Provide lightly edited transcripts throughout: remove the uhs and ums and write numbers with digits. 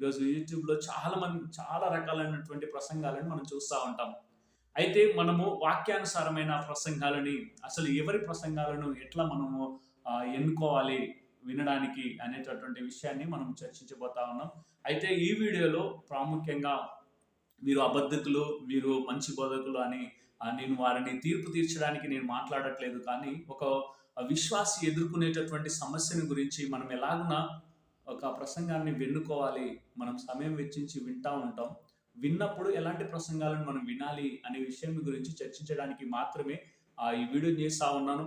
ఈరోజు యూట్యూబ్‌లో చాలా రకాలైనటువంటి ప్రసంగాలను మనం చూస్తా ఉంటాం. అయితే మనము వాక్యానుసారమైన ప్రసంగాలని, అసలు ఎవరి ప్రసంగాలను ఎట్లా మనము ఎన్నుకోవాలి వినడానికి అనేటటువంటి విషయాన్ని మనం చర్చించబోతా ఉన్నాం. అయితే ఈ వీడియోలో ప్రాముఖ్యంగా వీరు అబద్ధికులు, వీరు మంచి బోధకులు అని నేను వారిని తీర్పు తీర్చడానికి నేను మాట్లాడట్లేదు. కానీ ఒక విశ్వాసి ఎదుర్కొనేటటువంటి సమస్యను గురించి మనం ఎలాగున ఒక ప్రసంగాన్ని వెన్నుకోవాలి, మనం సమయం వెచ్చించి వింటా ఉంటాం. విన్నప్పుడు ఎలాంటి ప్రసంగాలను మనం వినాలి అనే విషయం గురించి చర్చించడానికి మాత్రమే ఈ వీడియో చేస్తా ఉన్నాను.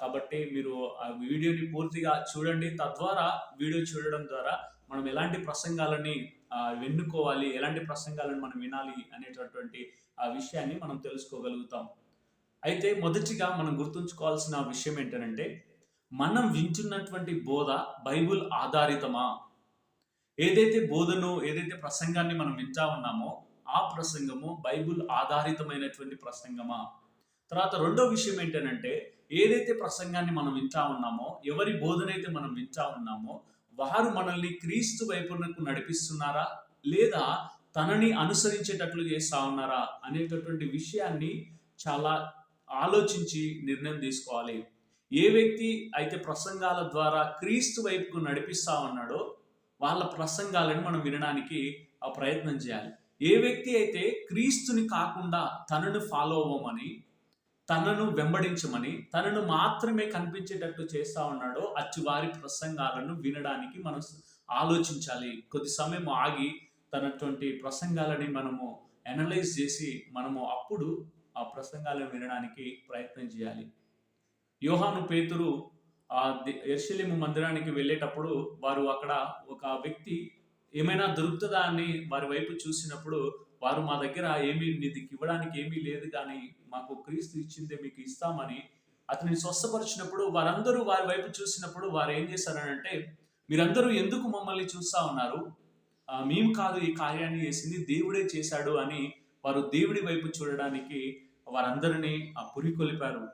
కాబట్టి మీరు ఆ వీడియోని పూర్తిగా చూడండి. తద్వారా వీడియో చూడడం ద్వారా మనం ఎలాంటి ప్రసంగాలని వెన్నుకోవాలి, ఎలాంటి ప్రసంగాలను మనం వినాలి అనేటటువంటి ఆ విషయాన్ని మనం తెలుసుకోగలుగుతాం. అయితే మొదటిగా మనం గుర్తుంచుకోవాల్సిన విషయం ఏంటంటే, మనం వింటున్నటువంటి బోధ బైబిల్ ఆధారితమా? ఏదైతే ప్రసంగాన్ని మనం వింటా ఉన్నామో ఆ ప్రసంగము బైబిల్ ఆధారితమైనటువంటి ప్రసంగమా? తర్వాత రెండో విషయం ఏంటంటే, ఏదైతే ప్రసంగాన్ని మనం వింటా ఉన్నామో, ఎవరి బోధనైతే మనం వింటా ఉన్నామో వారు మనల్ని క్రీస్తు వైపునకు నడిపిస్తున్నారా, లేదా తనని అనుసరించేటట్లు చేస్తా ఉన్నారా అనేటటువంటి విషయాన్ని చాలా ఆలోచించి నిర్ణయం తీసుకోవాలి. ఏ వ్యక్తి అయితే ప్రసంగాల ద్వారా క్రీస్తు వైపుకు నడిపిస్తా ఉన్నాడో వాళ్ళ ప్రసంగాలను మనం వినడానికి ప్రయత్నం చేయాలి. ఏ వ్యక్తి అయితే క్రీస్తుని కాకుండా తనను ఫాలో అవ్వమని, తనను వెంబడించమని, తనను మాత్రమే కనిపించేటట్టు చేస్తా ఉన్నాడో అట్టి వారి ప్రసంగాలను వినడానికి మనం ఆలోచించాలి. కొద్ది సమయం ఆగి తనటువంటి ప్రసంగాలని మనము అనలైజ్ చేసి మనము అప్పుడు ఆ ప్రసంగాలను వినడానికి ప్రయత్నం చేయాలి. యోహాను, పేతురు యెరూషలేము మందిరానికి వెళ్ళేటప్పుడు వారు అక్కడ ఒక వ్యక్తి ఏమైనా దొరుకుతుందా అని వారి వైపు చూసినప్పుడు వారు, మా దగ్గర నీకు ఇవ్వడానికి ఏమీ లేదు, కానీ మాకు క్రీస్తు ఇచ్చిందే మీకు ఇస్తామని అతనిని స్వస్థపరిచినప్పుడు వారందరూ వారి వైపు చూసినప్పుడు వారు ఏం చేశారనంటే, మీరందరూ ఎందుకు మమ్మల్ని చూస్తా ఉన్నారు? మేము కాదు ఈ కార్యాన్ని చేసింది, దేవుడే చేశాడు అని వారు దేవుడి వైపు చూడడానికి వారందరినీ పురికొల్పారు.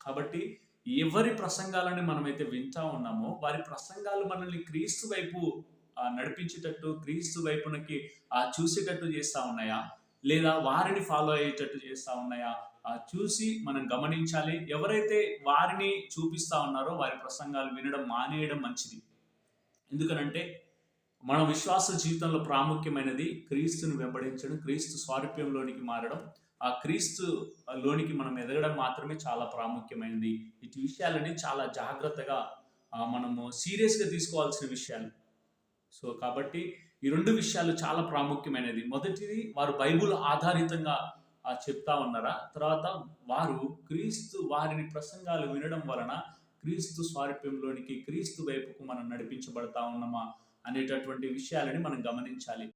కాబట్టి ఎవరి ప్రసంగాలని మనమైతే వింటా ఉన్నామో వారి ప్రసంగాలు మనల్ని క్రీస్తు వైపు నడిపించేటట్టు, క్రీస్తు వైపునకి చూసేటట్టు చేస్తా ఉన్నాయా, లేదా వారిని ఫాలో అయ్యేటట్టు చేస్తా ఉన్నాయా చూసి మనం గమనించాలి. ఎవరైతే వారిని చూపిస్తా ఉన్నారో వారి ప్రసంగాలు వినడం మానేయడం మంచిది. ఎందుకనంటే మన విశ్వాస జీవితంలో ప్రాముఖ్యమైనది క్రీస్తుని వెంబడించడం, క్రీస్తు స్వారూప్యంలోనికి మారడం, ఆ క్రీస్తు లోనికి మనం ఎదగడం మాత్రమే చాలా ప్రాముఖ్యమైనది. ఇటు విషయాలని చాలా జాగ్రత్తగా మనము సీరియస్గా తీసుకోవాల్సిన విషయాలు. సో కాబట్టి ఈ రెండు విషయాలు చాలా ప్రాముఖ్యమైనది. మొదటిది, వారు బైబిల్ ఆధారితంగా చెప్తా ఉన్నారా? తర్వాత వారిని ప్రసంగాలు వినడం వలన క్రీస్తు స్వారూప్యంలోనికి, క్రీస్తు వైపుకు మనం నడిపించబడతా ఉన్నామా అనేటటువంటి విషయాలని మనం గమనించాలి.